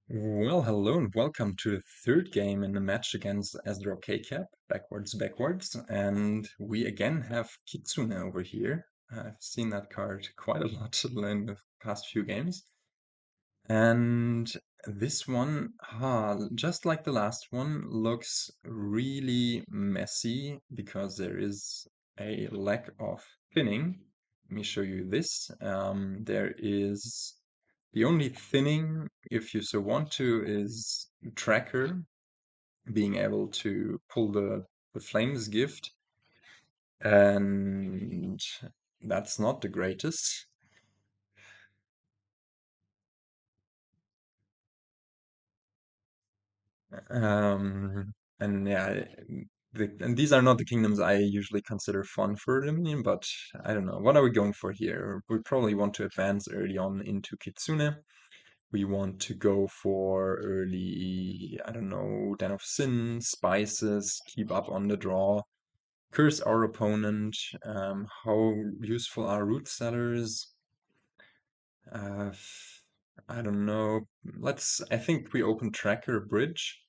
Well, hello and welcome to the third game in the match against sdrawkcab, backwards. And we again have Kitsune over here. I've seen that card quite a lot in the past few games. And this one, just like the last one, looks really messy because there is a lack of thinning. Let me show you this. There is the only thinning, if you so want to, is tracker, being able to pull the flames gift, and that's not the greatest. And yeah, and these are not the kingdoms I usually consider fun for Dominion, but I don't know. What are we going for here? We probably want to advance early on into Kitsune. We want to go for early, I don't know, Den of Sin, spices, keep up on the draw, curse our opponent. How useful are root sellers? Uh, I don't know. I think we open tracker bridge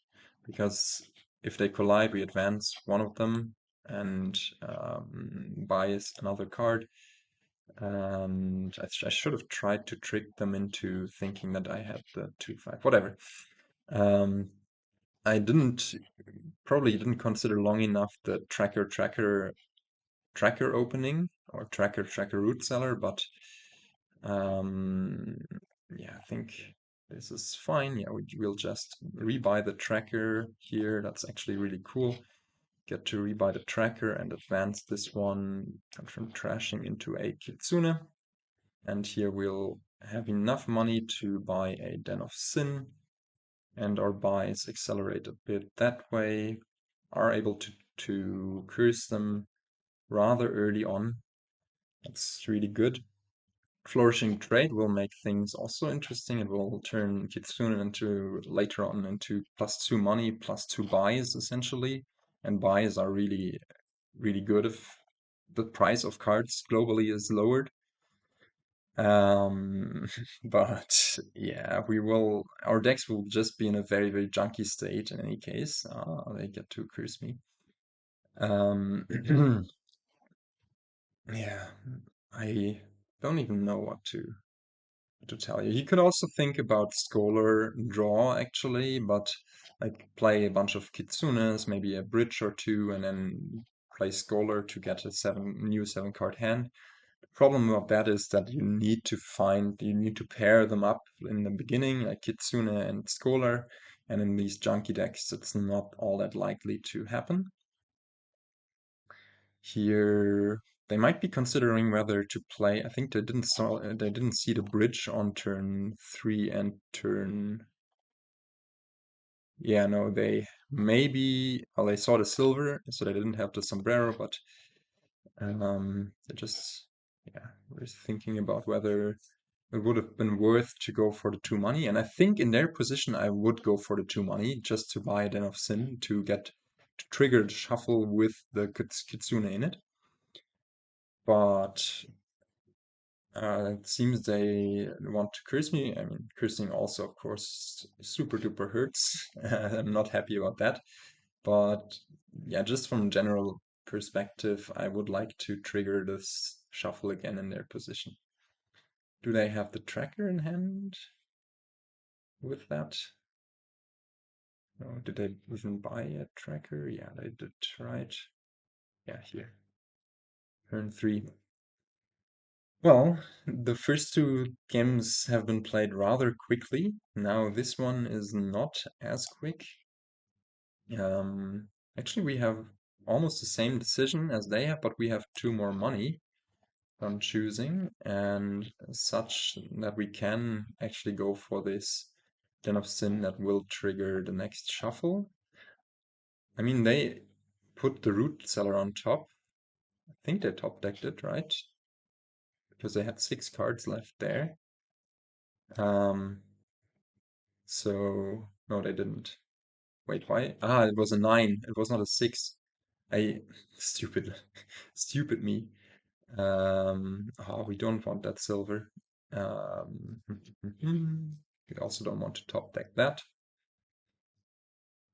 because if they collide, we advance one of them and buys another card. And I should have tried to trick them into thinking that I had the 2/5, whatever. Um, I probably didn't consider long enough the tracker opening or tracker root cellar, but um, yeah, I think this is fine. Yeah, we'll just rebuy the tracker here. That's actually really cool. Get to rebuy the tracker and advance this one from trashing into a Kitsune. And here we'll have enough money to buy a Den of Sin, and our buys accelerate a bit that way, are able to curse them rather early on. That's really good. Flourishing trade will make things also interesting. It will turn Kitsune into later on into +2 money, +2 buys essentially. And buys are really, really good if the price of cards globally is lowered. Um, but yeah, our decks will just be in a very, very junky state in any case. They get to curse me. Um, yeah, I don't even know what to tell you. You could also think about Scholar draw actually, but like play a bunch of Kitsunes, maybe a bridge or two, and then play Scholar to get a new 7 card hand. Problem of that is that you need to pair them up in the beginning, like Kitsune and Scholar, and in these junky decks, it's not all that likely to happen. Here, they might be considering whether to play. I think they didn't see the bridge on turn 3 and turn. Yeah, no, they maybe. Well, they saw the silver, so they didn't have the sombrero, but they just, yeah, were thinking about whether it would have been worth to go for the 2 money. And I think in their position, I would go for the 2 money just to buy a Den of Sin to trigger the shuffle with the Kitsune in it. But it seems they want to curse me. I mean, cursing also, of course, super duper hurts. I'm not happy about that. But yeah, just from a general perspective, I would like to trigger this shuffle again in their position. Do they have the tracker in hand with that? No, did they even buy a tracker? Yeah, they did, right? Yeah, here. Turn 3. Well, the first two games have been played rather quickly. Now this one is not as quick. Actually, we have almost the same decision as they have, but we have 2 more money from choosing, and such that we can actually go for this Den of Sin that will trigger the next shuffle. I mean, they put the root cellar on top. I think they top decked it, right? Because they had 6 cards left there. Um, so no, they didn't. Wait, why? It was a 9. It was not a 6. I stupid, stupid me. We don't want that silver. Um, We also don't want to top deck that.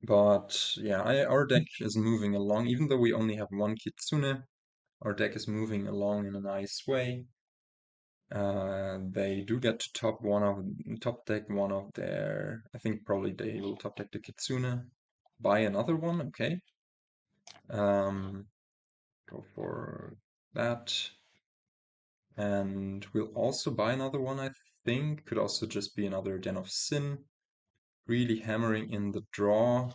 But yeah, our deck is moving along. Even though we only have one Kitsune, our deck is moving along in a nice way. They do get to top deck one of their. I think probably they will top deck the Kitsune, buy another one. Okay. Go for that, and we'll also buy another one. I think could also just be another Den of Sin. Really hammering in the draw.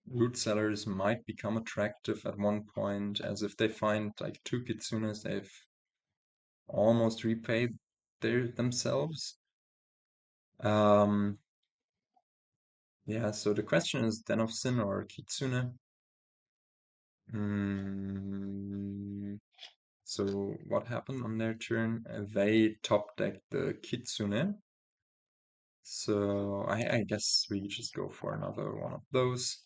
Root sellers might become attractive at one point, as if they find like two Kitsunes, they've almost repaid themselves. Yeah, so the question is Den of Sin or Kitsune. So what happened on their turn? They top decked the Kitsune. So I guess we just go for another one of those.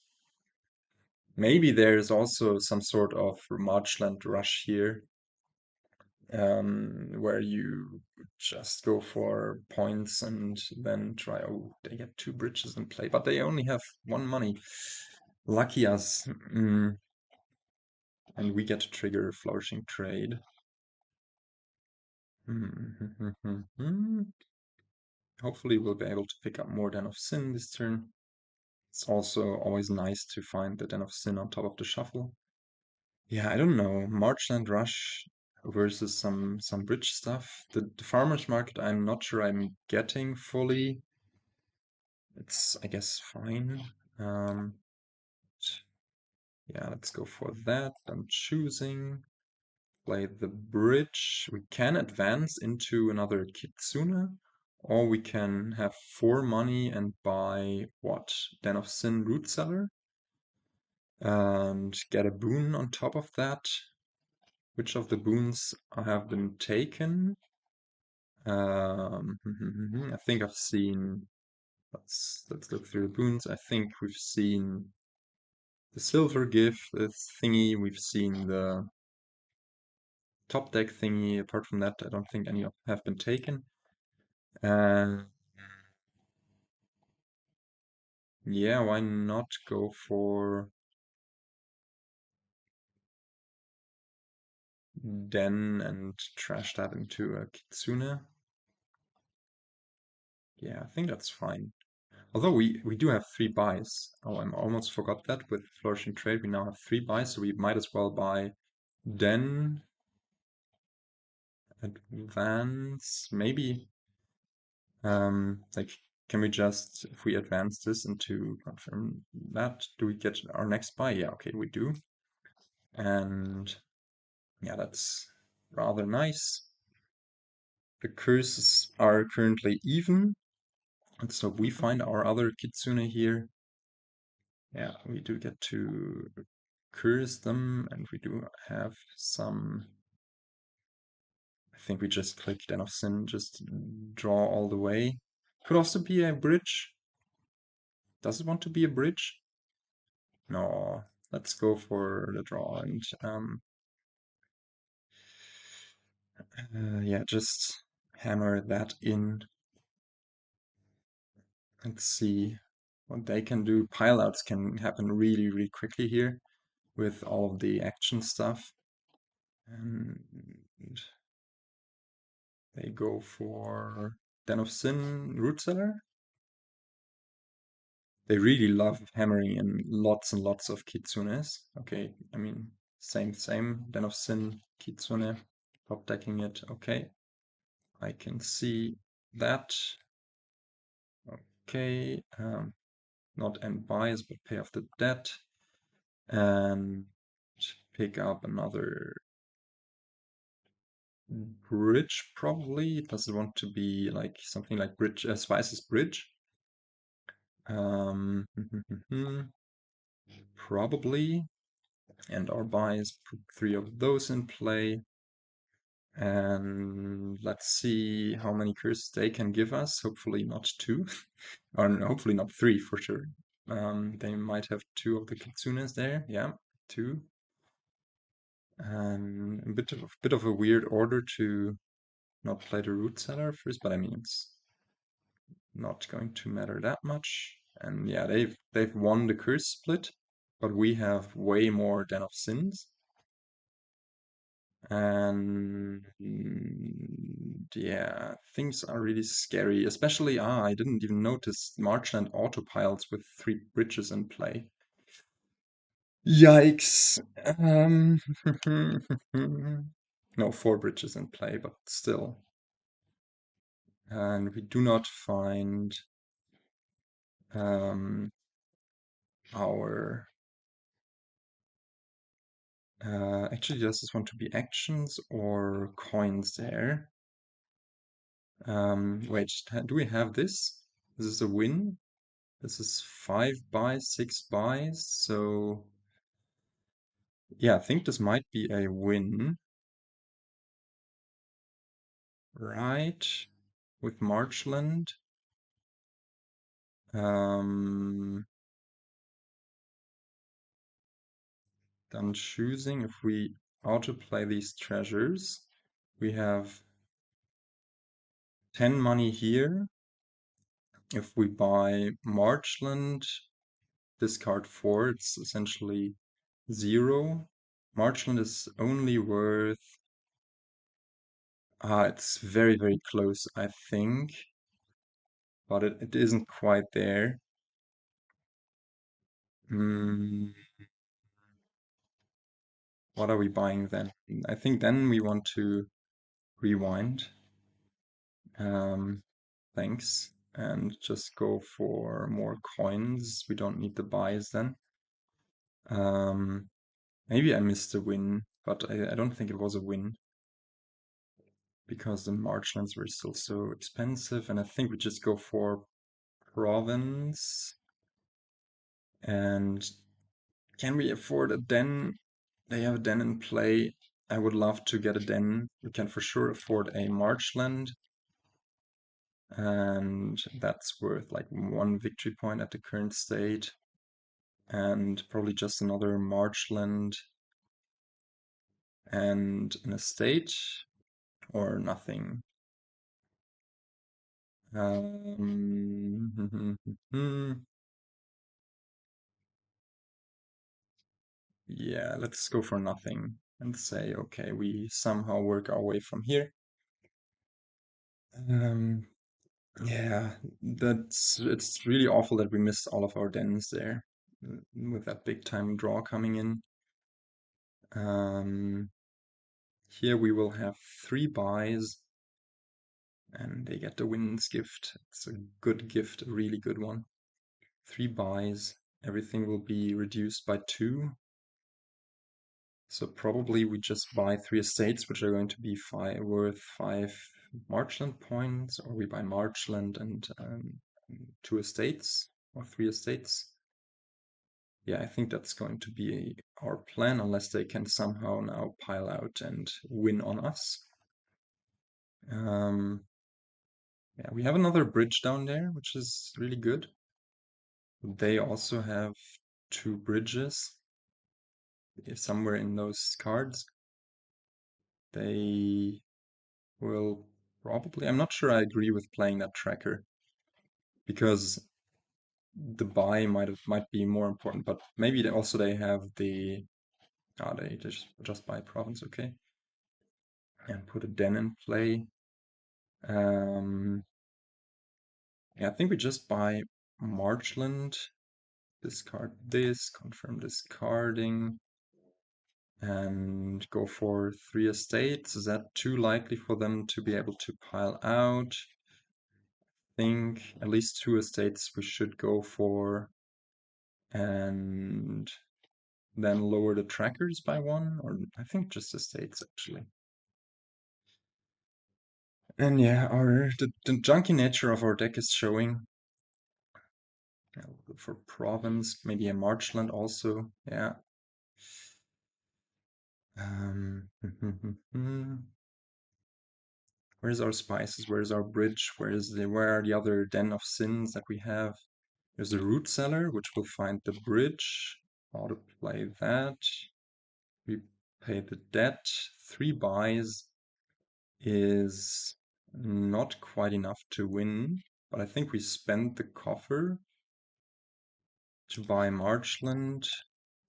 Maybe there's also some sort of Marchland rush here, where you just go for points and then try. Oh, they get two bridges in play, but they only have one money. Lucky us. And we get to trigger Flourishing Trade. Hopefully we'll be able to pick up more Den of Sin this turn. It's also always nice to find the Den of Sin on top of the shuffle. Yeah, I don't know. Marchland Rush versus some bridge stuff. The farmer's market, I'm not sure I'm getting fully. It's, I guess, fine. Yeah, let's go for that. I'm choosing. Play the bridge. We can advance into another Kitsune, or we can have 4 money and buy what? Den of Sin Root Cellar, and get a boon on top of that. Which of the boons have been taken? I think I've seen. Let's look through the boons. I think we've seen the silver gift thingy. We've seen the top deck thingy. Apart from that, I don't think any have been taken. Yeah, why not go for Den and trash that into a Kitsune? Yeah, I think that's fine. Although we do have 3 buys. Oh, I almost forgot that. With Flourishing Trade, we now have 3 buys, so we might as well buy Den, advance, maybe. Like, can we just, if we advance this into confirm that, do we get our next buy? Yeah, okay, we do. And yeah, that's rather nice. The curses are currently even, and so we find our other Kitsune here. Yeah, we do get to curse them, and we do have some. I think we just click Den of Sin, just draw all the way. Could also be a bridge. Does it want to be a bridge? No, let's go for the draw and yeah, just hammer that in. Let's see what they can do. Pileouts can happen really, really quickly here with all of the action stuff. And they go for Den of Sin Root Cellar. They really love hammering in lots and lots of Kitsunes. Okay, I mean, same. Den of Sin, Kitsune, top decking it. Okay, I can see that. Okay, not end buys, but pay off the debt. And pick up another bridge, probably. Does it want to be like something like bridge, Spice's bridge? Probably. And our buys put 3 of those in play. And let's see how many curses they can give us. Hopefully not 2. Or no, hopefully not 3 for sure. They might have 2 of the Kitsunes there. Yeah, 2. And a bit of a weird order to not play the Root Cellar first, but I mean it's not going to matter that much. And yeah, they've won the curse split, but we have way more Den of Sins. And yeah, things are really scary. Especially, I didn't even notice Marchland autopiles with 3 bridges in play. Yikes. No, 4 bridges in play, but still. And we do not find our... actually, does this want to be actions or coins there? Wait, do we have this? This is a win. This is 5 buys, 6 buys. So yeah, I think this might be a win, right? With Marchland. Then choosing if we autoplay these treasures, we have 10 money here. If we buy Marchland, discard 4, it's essentially 0. Marchland is only worth... it's very, very close, I think. But it isn't quite there. What are we buying then? I think then we want to rewind. Thanks. And just go for more coins. We don't need the buys then. Maybe I missed a win, but I don't think it was a win because the Marchlands were still so expensive. And I think we just go for province. And can we afford a den? They have a den in play. I would love to get a den. We can for sure afford a Marchland. And that's worth like 1 victory point at the current state. And probably just another Marchland and an estate, or nothing. Yeah, let's go for nothing and say, okay, we somehow work our way from here. Yeah, it's really awful that we missed all of our dens there with that big time draw coming in. Here we will have 3 buys and they get the win's gift. It's a good gift, a really good one. 3 buys, everything will be reduced by 2. So probably we just buy 3 estates, which are going to be worth 5 Marchland points, or we buy Marchland and 2 estates, or 3 estates. Yeah, I think that's going to be our plan, unless they can somehow now pile out and win on us. Yeah, we have another bridge down there, which is really good. They also have 2 bridges somewhere in those cards. They will probably... I'm not sure I agree with playing that tracker, because the buy might be more important, but maybe they have the... they just buy province, okay. And put a den in play. Yeah, I think we just buy Marchland, discard this, confirm discarding, and go for 3 estates. Is that too likely for them to be able to pile out? I think at least 2 estates we should go for, and then lower the trackers by 1, or I think just estates actually. And yeah, the junky nature of our deck is showing. I'll go for province, maybe a Marchland also. Yeah. Where's our spices? Where's our bridge? Where are the other den of sins that we have? There's the root cellar, which will find the bridge. How to play that? We pay the debt. 3 buys is not quite enough to win. But I think we spent the coffer to buy Marchland,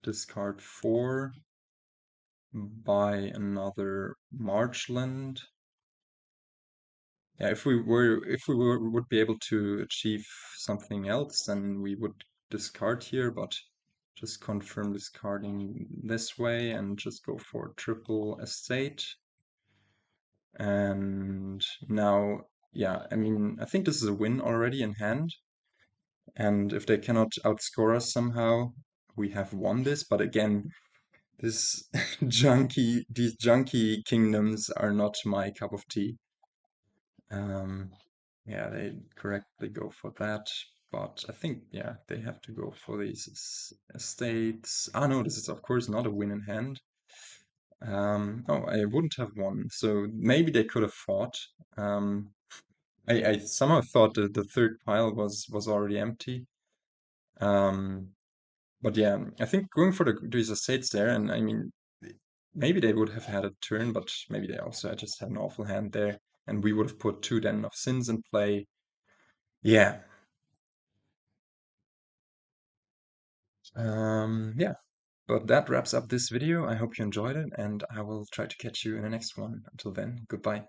discard 4, buy another Marchland. Yeah, if we would be able to achieve something else, then we would discard here, but just confirm discarding this way and just go for triple estate. And now, yeah, I mean, I think this is a win already in hand. And if they cannot outscore us somehow, we have won this. But again, this these junky kingdoms are not my cup of tea. Yeah, they correctly go for that. But I think, yeah, they have to go for these estates. Ah, no, this is of course not a win in hand. Oh, I wouldn't have won. So maybe they could have fought. Um, I somehow thought that the third pile was already empty. Um, but yeah, I think going for these estates there, and I mean, maybe they would have had a turn, but maybe they also just had an awful hand there, and we would have put 2 Den of Sins in play. Yeah. Yeah. But that wraps up this video. I hope you enjoyed it, and I will try to catch you in the next one. Until then, goodbye.